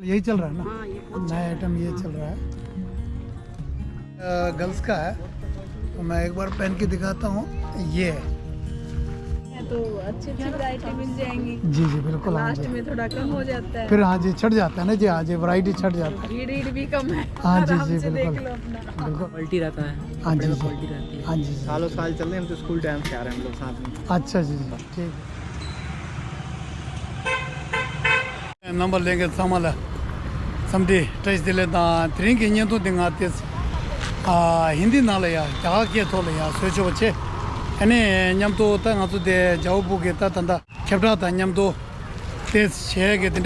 यही चल रहा है ना? हाँ, ये नया आइटम ये चल रहा है। गर्ल्स का है तो मैं एक बार पहन के दिखाता हूँ। ये है तो अच्छी वैरायटी मिल जाएंगी। जी जी बिल्कुल। हाँ लास्ट जी, में थोड़ा कम हो जाता है। फिर हाँ जी छट जाता है ना जी। हाँ जी वैरायटी छट जाता है। भीड़ भी कम है। हाँ जी आराम जी से बिल्कुल देख लो अपना। बिल्कुल। क्वालिटी रहता है। हाँ जी कपड़े में जी क्वालिटी रहती है। हाँ जी जी। सालों साल चल रहे हैं, हम तो स्कूल टाइम से आ रहे हैं हम लोग साथ में। अच्छा जी जी ठीक है। नंबर लेंगे सामला समझे ट्रेस दिले ता ट्रिंक इंजन तो दिंगाते हिंदी ना ले या जहाँ के तो ले या सोचो बच्चे यानी न्यम तो ता तो दे जाओ बुके ता तंदा कैप्टा ता न्यम तो तेज छः के दिन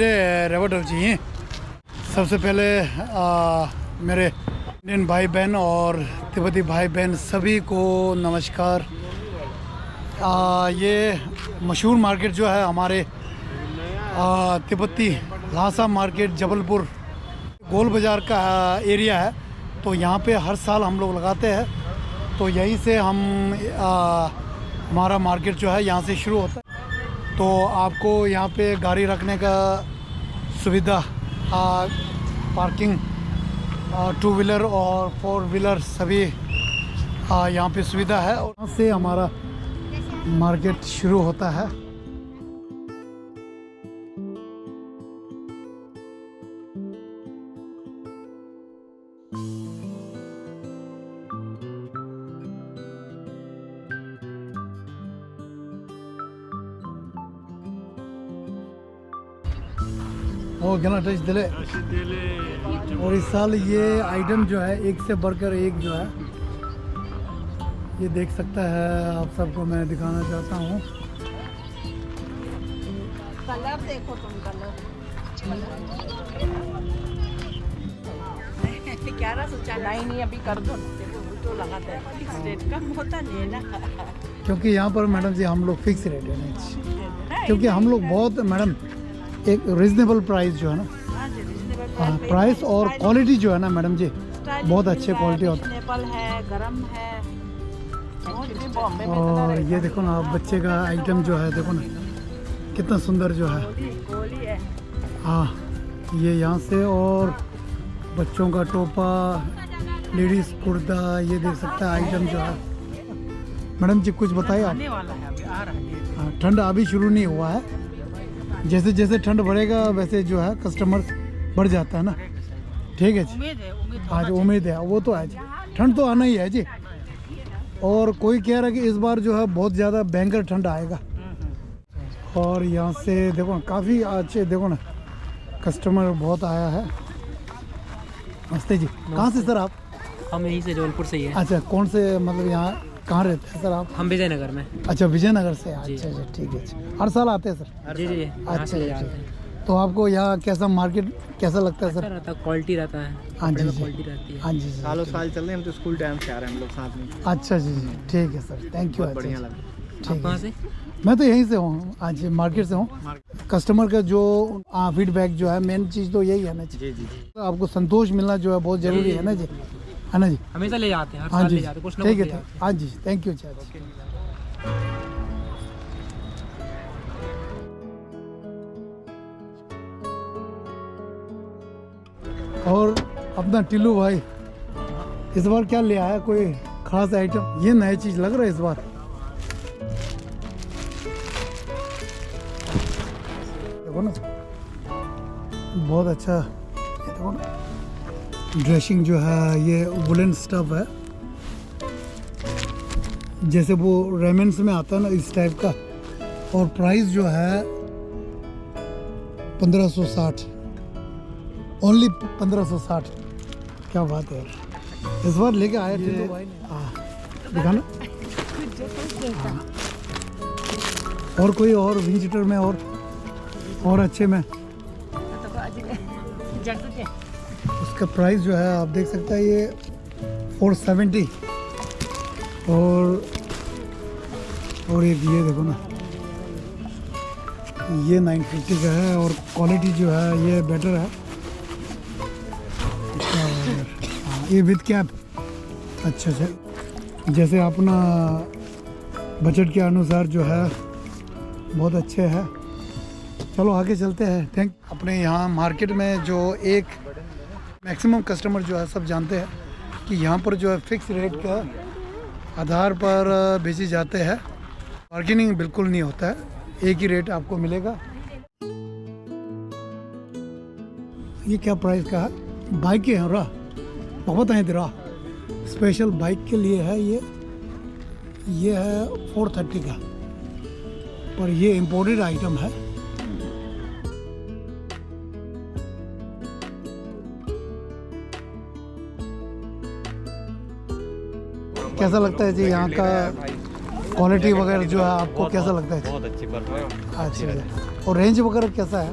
रेवट हो चाहिए। सबसे पहले मेरे इंडियन भाई बहन और तिब्बती भाई बहन सभी को नमस्कार। ये मशहूर मार्केट जो है हमारे तिब्बती लासा मार्केट जबलपुर गोल बाज़ार का एरिया है। तो यहाँ पे हर साल हम लोग लगाते हैं। तो यहीं से हम हमारा मार्केट जो है यहाँ से शुरू होता है। तो आपको यहाँ पे गाड़ी रखने का सुविधा पार्किंग टू व्हीलर और फोर व्हीलर सभी यहाँ पे सुविधा है। और यहाँ से हमारा मार्केट शुरू होता है। और गला टच दिले। और इस साल ये आइटम जो है एक से बढ़कर एक जो है ये देख सकता है। आप सबको मैं दिखाना चाहता हूँ। कलर देखो तुम कलर। क्या रहा सोचा नहीं अभी कर दो। देखो तो लगाता है फिक्स रेट कम होता नहीं है ना। क्योंकि यहाँ पर मैडम जी हम लोग फिक्स रेट है ना। क्योंकि हम लोग बहुत मैडम एक रिजनेबल प्राइस जो है ना। हाँ प्राइस और क्वालिटी जो है ना मैडम जी बहुत अच्छे क्वालिटी होता है। है गरम है। और ये देखो ना आप बच्चे का आइटम जो है देखो ना कितना सुंदर जो है। गोली है। हाँ ये यहाँ से और बच्चों का टोपा लेडीज कुर्ता ये देख सकता है आइटम जो है। मैडम जी कुछ बताइए आप। आने वाला है अभी आ रहा है। हाँ ठंड अभी शुरू नहीं हुआ है। जैसे जैसे ठंड बढ़ेगा वैसे जो है कस्टमर बढ़ जाता है ना। ठीक है जी। उम्मीद है आज उम्मीद है वो तो है जी। ठंड तो आना ही है जी। और कोई कह रहा है कि इस बार जो है बहुत ज़्यादा भयंकर ठंड आएगा। और यहाँ से देखो ना काफ़ी अच्छे देखो ना कस्टमर बहुत आया है। नमस्ते जी। कहाँ से सर आप? हम यहीं से जबलपुर से ही है। अच्छा कौन से मतलब यहाँ कहाँ रहते हैं सर आप? हम विजयनगर में। अच्छा विजयनगर से। जी। अच्छा अच्छा ठीक है जी। हर साल आते हैं सर? जी जी यहाँ अच्छा से ले अच्छा जाते हैं। तो आपको यहाँ कैसा मार्केट कैसा लगता है अच्छा सर? रहता है, क्वालिटी रहता है। हाँ कपड़े जी में जी। क्वालिटी रहती है। हाँ जी जी सालों साल चल रहे हैं, हम तो स्कूल टाइम से आ रहे हैं हम लोग साथ में। अच्छा जी जी ठीक है सर थैंक यू। बहुत बढ़िया लगा। आप ठीक कहाँ है। से? मैं तो यहीं से हूँ आज मार्केट से हूँ। कस्टमर का जो फीडबैक जो है मेन चीज़ तो यही है ना जी। जी जी। आपको संतोष मिलना जो है बहुत ज़रूरी है ना जी। है ना जी? हमेशा ले जाते हैं, हर हाँ साल जी ले जाते हैं, कुछ ना ठीक कुछ है ले जाते हैं। हाँ जी थैंक यू जी। और अपना टिल्लू भाई इस बार क्या ले आया? कोई खास आइटम? ये नई चीज लग रहा है इस बार। देखो ना बहुत अच्छा। ये देखो ना ड्रेसिंग जो है ये वुलन स्टफ है। जैसे वो रेमंड्स में आता है ना इस टाइप का। और प्राइस जो है 1560 ओनली 1560। क्या बात है इस बार लेके आया टिल्लू भाई ने। हाँ दिखाना। हाँ। और कोई और विजिटर में और अच्छे में उसका प्राइस जो है आप देख सकते हैं ये 470। और एक ये देखो ना ये 950 का है। और क्वालिटी जो है ये बेटर है। ये विद कैप। अच्छा अच्छा जैसे अपना बजट के अनुसार जो है बहुत अच्छे है। चलो आगे चलते हैं। थैंक। अपने यहाँ मार्केट में जो एक मैक्सिमम कस्टमर जो है सब जानते हैं कि यहाँ पर जो है फिक्स रेट का आधार पर बेचे जाते हैं, बार्गेनिंग बिल्कुल नहीं होता है, एक ही रेट आपको मिलेगा। ये क्या प्राइस का है? बाइक के हैं रहा बहुत है तेरा स्पेशल बाइक के लिए है ये है 430 का, पर ये इम्पोर्टेड आइटम है। कैसा लगता है जी यहाँ का क्वालिटी वगैरह जो है आपको कैसा लगता है? बहुत अच्छी परफॉर्मेंस। अच्छा, और रेंज वगैरह कैसा है?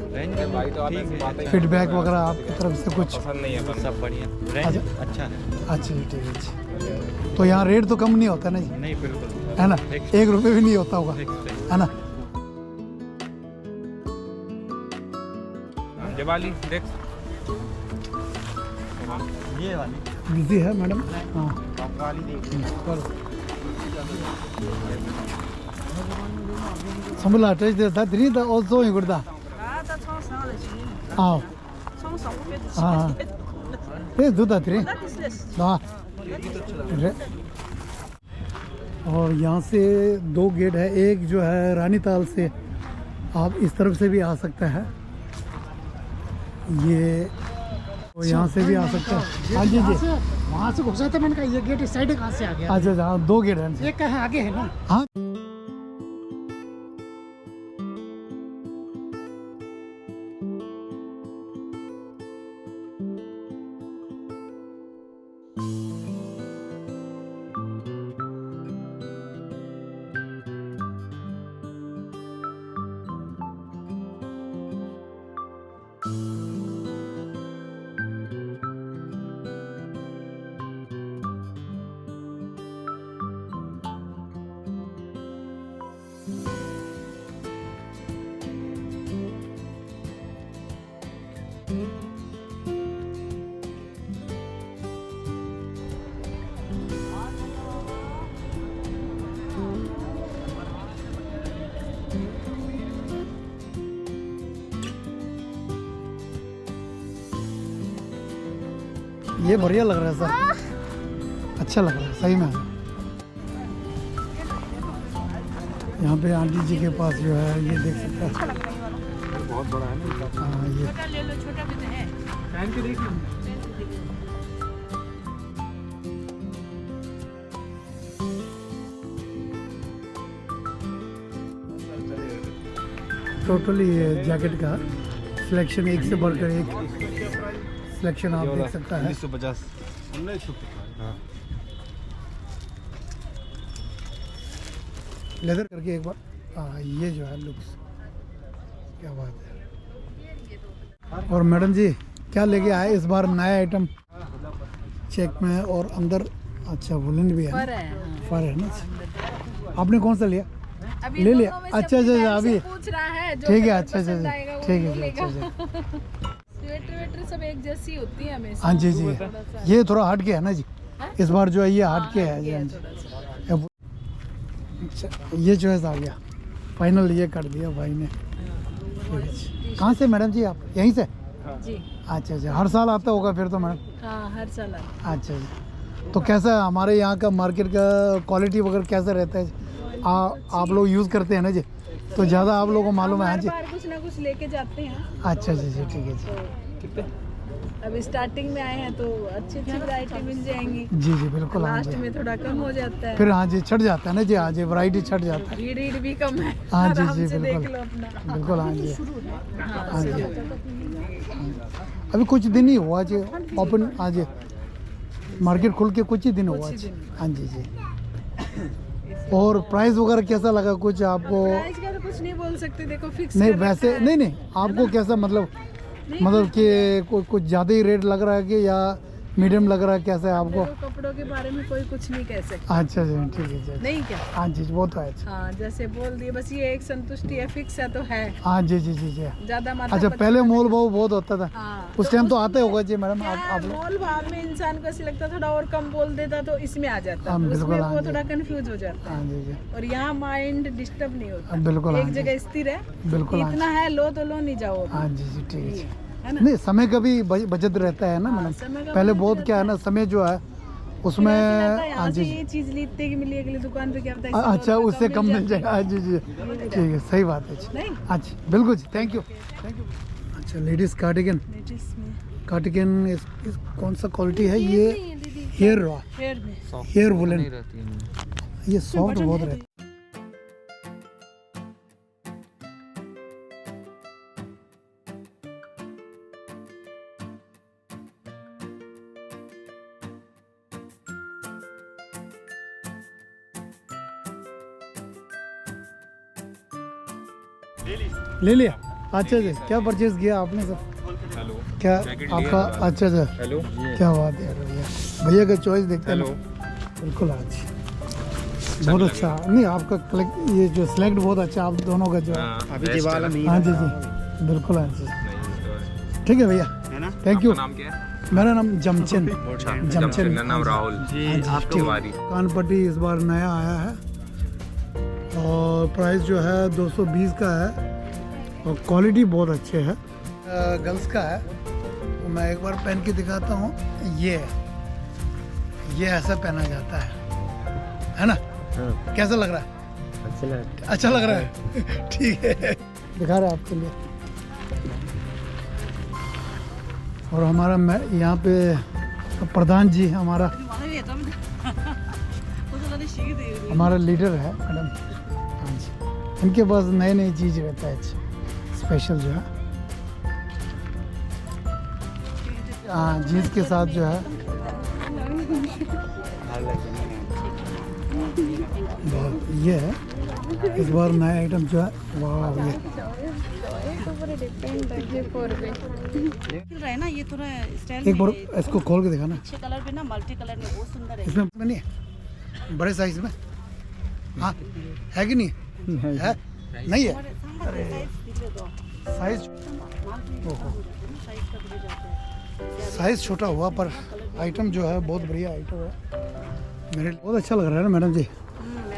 फीडबैक वगैरह आपकी तरफ से कुछ? पसंद नहीं है, सब बढ़िया, रेंज अच्छा है। अच्छा जी, ठीक है जी। तो यहाँ रेट तो कम नहीं होता ना जी? नहीं बिल्कुल, है ना, 1 रुपये भी नहीं होता होगा, है ना? दिवाली देख, ये वाली बिजी है मैडम। हाँ वाली देख, संभला टच देता ड्री द ऑल्सो इन गुडदा। हाँ हाँ ये दूधा ड्री हाँ। और यहाँ से 2 गेट है, एक जो है रानीताल से आप इस तरफ से भी आ सकते हैं, ये तो यहाँ से भी आ सकते हैं। हाँ जी जी, वहाँ से घुसा था, मैंने कहा ये गेट इस साइड कहाँ से आ गया? अच्छा अच्छा, 2 गेट हैं। एक कहाँ आगे है ना? हाँ ये बढ़िया लग रहा है सर, अच्छा लग रहा है सही में। यहाँ पे आंटी जी के पास जो है ये देख सकते हैं, बहुत बड़ा है ना। हाँ ये छोटा ले लो, छोटा भी तो है। पहन के देख लो। टोटली जैकेट का सिलेक्शन एक से बढ़कर एक सिलेक्शन आप देख सकता है। 1950 लेदर करके एक बार। हाँ ये जो है लुक्स, क्या बात है। और मैडम जी क्या लेके आए इस बार नया आइटम? चेक में और अंदर अच्छा वुलन भी है, फर है, हाँ। फर है ना। आपने कौन सा लिया? अभी ले लिया? दोनों में से अच्छा अपनी अच्छा टाइम से अभी पूछ रहा है, जो ठीक है। कलर अच्छा पसंद अच्छा आएगा वो ठीक ले है जी, लेगा। अच्छा अच्छा। स्वेटर वेटर सब एक जैसी होती है हमेशा। हाँ जी जी, ये थोड़ा हट के है ना जी, इस बार जो है ये हट के है जी। हाँ थोड़ा सा। जी अच्छा, ये चॉइस आ गया फाइनल, ये कर दिया भाई ने। ठीक है जी। कहाँ से मैडम जी आप? यहीं से? जी अच्छा अच्छा, हर साल आता होगा फिर तो मैडम? हाँ, हर साल आता है। अच्छा अच्छा, तो कैसा है हमारे यहाँ का मार्केट का क्वालिटी वगैरह कैसा रहता है? आप लोग यूज़ करते हैं ना जी, तो ज़्यादा आप लोगों को मालूम है। हाँ हर जी, बार कुछ ना कुछ लेके जाते हैं। अच्छा जी जी, ठीक है जी। अभी स्टार्टिंग में आए हैं तो अच्छी अच्छी वैरायटी मिल जाएंगी। जी जी बिल्कुल। हाँ लास्ट जी, में थोड़ा कम हो जाता है, फिर हाँ जी छट जाता है ना जी। हाँ जी, वैरायटी छट जाता है। भीड़ भी कम है। हाँ जी आराम जी से बिल्कुल देख लो अपना। बिल्कुल। हाँ जी हाँ, हाँ जी, अभी कुछ दिन ही हुआ जी ओपन। हाँ जी, मार्केट खुल के कुछ ही दिन हुआ जी। हाँ जी जी। और प्राइस वगैरह कैसा लगा कुछ आपको? प्राइस का तो कुछ नहीं बोल सकते, देखो फिक्स नहीं कर वैसे रखा है। नहीं नहीं, आपको कैसा मतलब कि कुछ ज़्यादा ही रेट लग रहा है कि या मीडियम लग रहा है कैसा है आपको? देखो, कपड़ों के बारे में कोई कुछ नहीं कह सकता। अच्छा जी ठीक है जी। नहीं क्या? हाँ जी वो तो है। हाँ जैसे बोल दिए, बस ये एक संतुष्टि है, फिक्स है तो है। हाँ जी जी जी जी। ज्यादा मात्रा अच्छा पहले मोल भाव बहुत होता था, हाँ, उस टाइम तो आते होगा जी मैडम क्या आप लोग? मोल भाव में इंसान को ऐसे लगता थोड़ा और कम बोल देता तो इसमें आ जाता, हाँ, बिल्कुल, उसमें हाँ वो जी। थोड़ा कंफ्यूज हो जाता हाँ है। जी जी और यहाँ माइंड डिस्टर्ब नहीं होता, बिल्कुल हाँ एक जी जगह स्थिर है, बिल्कुल हाँ इतना है लो तो लो नहीं जाओ। हाँ जी जी ठीक है जी। है ना? नहीं समय का भी बचत रहता है ना हाँ, मैडम। समय का पहले बचत बहुत क्या है ना समय जो है उसमें हाँ यहाँ जी से ये चीज लेते की मिली, अगली दुकान पे क्या पता इससे अच्छा और उससे कम मिल जाती जाएगा। हाँ जी जी ठीक है सही बात है जी। नहीं अच्छा बिल्कुल जी थैंक यू अच्छा लेडीज कार्डिगन लेडीज में कार्डिगन इस कौन सा क्वालिटी है ये? हेयर रॉ हेयर में हेयर वुलन, ये सॉफ्ट बहुत रहता है। ले लिया। अच्छा जी क्या परचेज किया आपने सर? हेलो क्या जैकेट आपका? लिया। अच्छा अच्छा हेलो क्या बात है यार भैया, भैया का चॉइस देखते हैं हेलो ना। बिल्कुल आज बहुत अच्छा नहीं आपका कलेक्ट, ये जो सिलेक्ट बहुत अच्छा आप दोनों का जो है। अभी दिवाला नहीं हाँ जी जी बिल्कुल हाँ जी ठीक है भैया है ना। Thank you. नाम क्या है? मेरा नाम जमचन जमचन मेरा नाम राहुल जी आपके तिवारी। कानपट्टी इस बार नया आया है और प्राइस जो है 220 का है और क्वालिटी बहुत अच्छे है। गर्ल्स का है तो मैं एक बार पहन के दिखाता हूँ। ये ऐसा पहना जाता है ना? कैसा लग रहा है? अच्छा लग रहा है ठीक है दिखा रहा है आपके लिए। और हमारा यहाँ पे प्रधान जी हमारा लीडर है मैडम। हाँ जी इनके पास नई नई चीज़ रहता है स्पेशल जो है। हाँ जीन्स के साथ जो है ये है इस बार नया आइटम जो है। वाह ये रहा है ना, ये थोड़ा स्टाइल एक में बार है। इसको खोल के दिखाना। अच्छे कलर पे ना, मल्टी कलर में बहुत सुंदर है। इसमें नहीं है बड़े साइज में? हाँ है कि नहीं है? नहीं है साइज साइज छोटा हुआ पर आइटम जो है बहुत बढ़िया आइटम है। मेरे लिए बहुत अच्छा लग रहा है ना मैडम जी।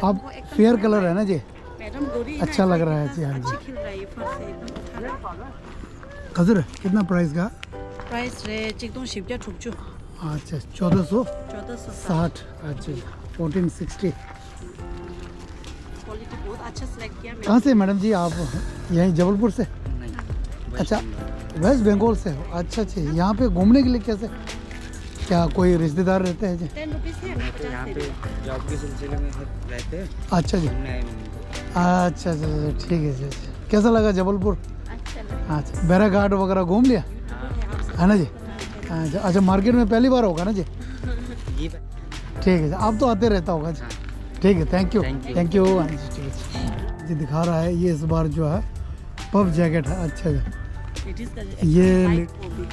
आप फेयर कलर है ना जी, मैडम गोरी है अच्छा ना, लग रहा है जी। हाँ जी अच्छी खिल रहा है ये फर से एकदम अच्छा। खजर कितना प्राइस का? प्राइस रे एकदम शिफ्टिया ठुकचो अच्छा 1460। 1460। अच्छा 1460। क्वालिटी बहुत अच्छा सिलेक्ट किया कहाँ से मैडम जी आप? यहीं जबलपुर से? अच्छा वेस्ट बंगाल से हो? अच्छा अच्छा यहाँ पे घूमने के लिए कैसे, क्या कोई रिश्तेदार रहते हैं जी? 10 रुपीज़ है 50 से। जॉब के सिलसिले में रहते हैं। अच्छा जी अच्छा अच्छा ठीक है जी। कैसा लगा जबलपुर? अच्छा लगा। अच्छा बैराघाट वगैरह घूम लिया है ना जी? अच्छा अच्छा मार्केट में पहली बार होगा ना जी? ठीक है जी आप तो आते रहता होगा जी। ठीक है थैंक यू थैंक यू। हाँ जी ठीक है जी दिखा रहा है ये इस बार जो है पफ जैकेट है। अच्छा जी लेडीज का ये लाइट वो भी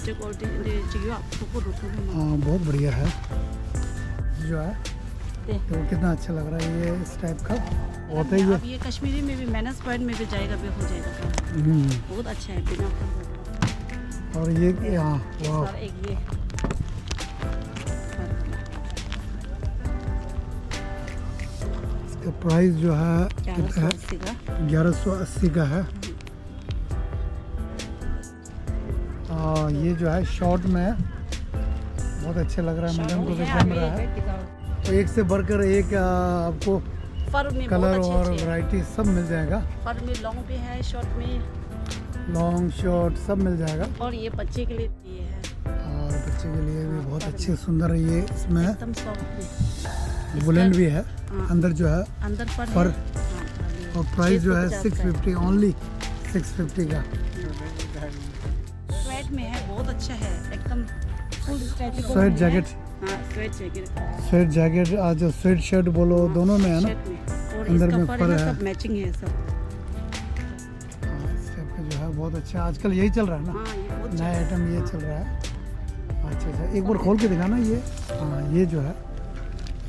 जो क्वालिटी चाहिए आपको को रुको में। हाँ बहुत बढ़िया है जो है तो कितना अच्छा लग रहा है ये इस टाइप का होता ही है। अब ये कश्मीरी में भी मैनस पॉइंट में भी जाएगा पे हो जाएगा। बहुत अच्छा है बिना फर। और ये हाँ वाह सर एक ये इसका प्राइस जो है कितना है? 1180 का 1180 का है। ये जो है शॉर्ट में बहुत अच्छा लग रहा है मैडम को, जम रहा है। तो एक से बढ़कर एक आपको फर में कलर बहुत और अच्छे वैरायटी सब मिल जाएगा। फर में लॉन्ग भी है, शॉर्ट में, लॉन्ग शॉर्ट सब मिल जाएगा। और ये बच्चे के लिए ये है और बच्चे के लिए भी बहुत अच्छे सुंदर है ये। इसमें एकदम सॉफ्ट में वुलन भी है हाँ। अंदर जो है अंदर फर फर। है। और प्राइस जो है 650 का 650 ओनली 650 का। स्वेट में है, बहुत अच्छा है एकदम फुल स्ट्रेचेबल। स्वेट जैकेट हाँ स्वेट जैकेट स्वेट जैकेट आज स्वेट शर्ट बोलो दोनों में है ना? शर्ट में। और अंदर इसका में फर फर है, है। सब मैचिंग है सब। हाँ, इस टाइप का जो है बहुत अच्छा आजकल यही चल रहा है ना, हाँ ये बहुत नया आइटम ये चल रहा है। अच्छा अच्छा, एक बार खोल के दिखाना ये। हाँ ये जो है,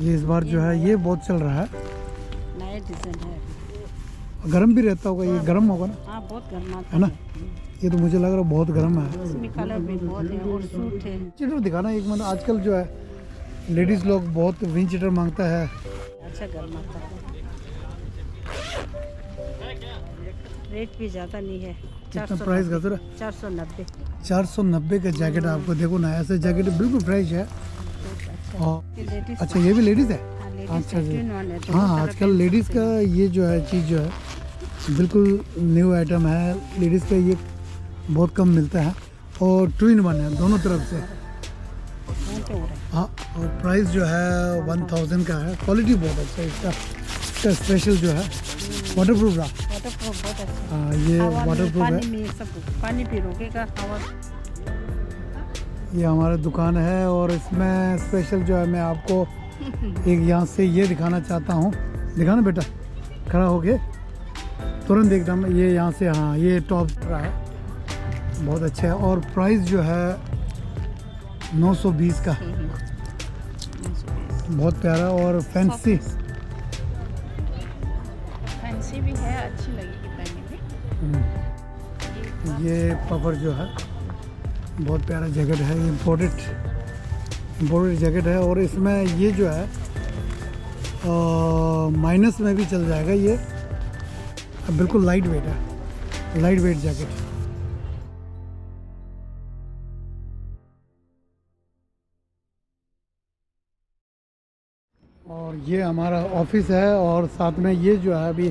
ये इस बार जो है ये बहुत चल रहा है। नए डिजाइन है। गर्म भी रहता होगा, ये गर्म होगा ना? हाँ बहुत गर्म आता है ना? ये तो मुझे लग रहा है बहुत गर्म है। इसमें कलर भी बहुत है और सूट है। चीटर दिखाना एक मिनट। आजकल जो है लेडीज़ लोग बहुत विंड चीटर मांगता है। अच्छा गर्म आता है। रेट भी ज़्यादा नहीं है। कितना प्राइस का सर? 490। 490 का जैकेट आपको देखो ना, ऐसे जैकेट बिल्कुल फ्रेश है। और लेडीज अच्छा ये भी लेडीज़ है? अच्छा अच्छा जी। जी। हाँ आजकल लेडीज़ का ये जो है चीज़ जो है बिल्कुल न्यू आइटम है। लेडीज़ का ये बहुत कम मिलता है और 2 in 1 है दोनों तरफ से। हाँ और प्राइस जो है 1000 का है। क्वालिटी बहुत अच्छा है इसका। इसका स्पेशल जो है वाटरप्रूफ रहा। वाटरप्रूफ बहुत अच्छा। हाँ ये वाटरप्रूफ है। पानी में सब पानी भी रोकेगा हवा। ये हमारा दुकान है और इसमें स्पेशल जो है मैं आपको एक यहाँ से ये दिखाना चाहता हूँ। दिखाना बेटा, खड़ा होके तुरंत एकदम ये यहाँ से। हाँ ये टॉप रहा है, बहुत अच्छा है। और प्राइस जो है 920 का, बहुत प्यारा और फैंसी। फैंसी भी है, अच्छी लगेगी पहनने में। ये पफर जो है बहुत प्यारा जैकेट है। इम्पोर्टेड जैकेट है और इसमें ये जो है माइनस में भी चल जाएगा। ये बिल्कुल लाइट वेट है, लाइट वेट जैकेट। और ये हमारा ऑफिस है और साथ में ये जो है अभी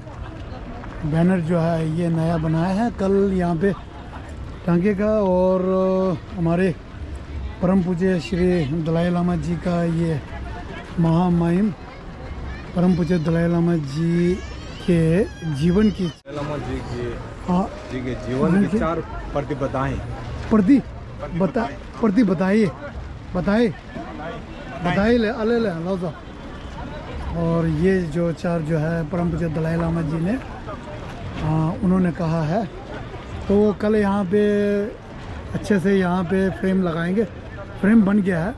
बैनर जो है ये नया बनाया है, कल यहाँ पे टांगेगा। और हमारे परम पूज्य श्री दलाई लामा जी का ये महामहिम परम पूज्य दलाई लामा जी के जीवन की लामा जी के हाँ जी के जीवन की 4 प्रतिबद्धताएं बताइए ले अले ले लो तो। और ये जो 4 जो है परम पूज्य दलाई लामा जी ने उन्होंने कहा है, तो वो कल यहाँ पे अच्छे से यहाँ पे फ्रेम लगाएंगे। फ्रेम बन गया है,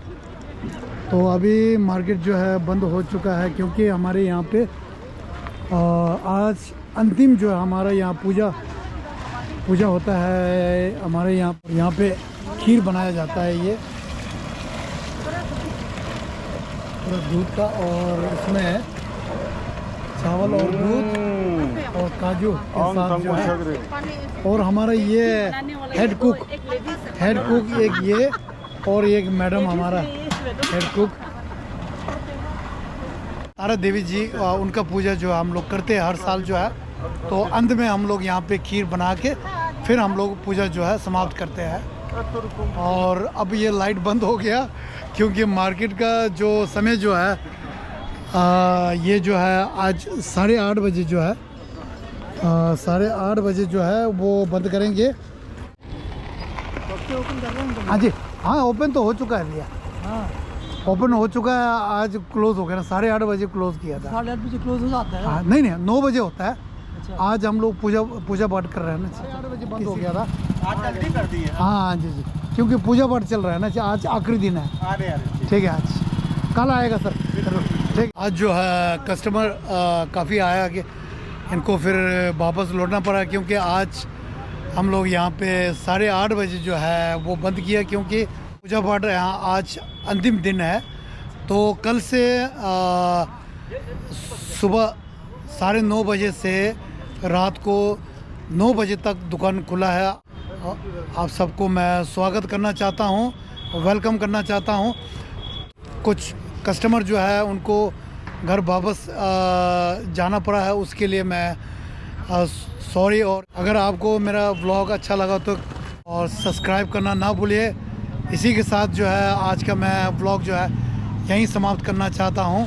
तो अभी मार्केट जो है बंद हो चुका है क्योंकि हमारे यहाँ पे आज अंतिम जो है हमारा यहाँ पूजा होता है। हमारे यहाँ पे खीर बनाया जाता है, ये पूरा दूध का, और इसमें चावल और दूध और काजू के साथ जो है। और हमारा ये हेड कुक एक ये और एक मैडम हमारा हेड कुक तारा देवी जी, उनका पूजा जो हम लोग करते हैं हर साल जो है। तो अंत में हम लोग यहाँ पे खीर बना के फिर हम लोग पूजा जो है समाप्त करते हैं। और अब ये लाइट बंद हो गया क्योंकि मार्केट का जो समय जो है ये जो है आज 8:30 बजे जो है 8:30 बजे जो है वो बंद करेंगे। हाँ जी, हाँ ओपन तो हो चुका है भैया। हाँ ओपन हो चुका है, आज क्लोज हो गया ना, 8:30 बजे क्लोज किया था। 8:30 बजे क्लोज हो जाता है। हाँ नहीं 9 बजे होता है। आज हम लोग पूजा पाठ कर रहे हैं ना, 8:30 बजे बंद हो गया था। आज जल्दी कर दी है। हाँ जी, क्योंकि पूजा पाठ चल रहा है ना, आज आखिरी दिन है। ठीक है, आज कल आएगा सर। ठीक, आज जो है कस्टमर काफ़ी आया कि इनको फिर वापस लौटना पड़ा क्योंकि आज हम लोग यहाँ पे 8:30 बजे जो है वो बंद किया क्योंकि पूजा पाठ यहाँ आज अंतिम दिन है। तो कल से सुबह 9:30 बजे से रात को 9 बजे तक दुकान खुला है। आप सबको मैं स्वागत करना चाहता हूँ, वेलकम करना चाहता हूँ। कुछ कस्टमर जो है उनको घर वापस जाना पड़ा है, उसके लिए मैं सॉरी। और अगर आपको मेरा व्लॉग अच्छा लगा तो और सब्सक्राइब करना ना भूलिए। इसी के साथ जो है आज का मैं व्लॉग जो है यहीं समाप्त करना चाहता हूँ।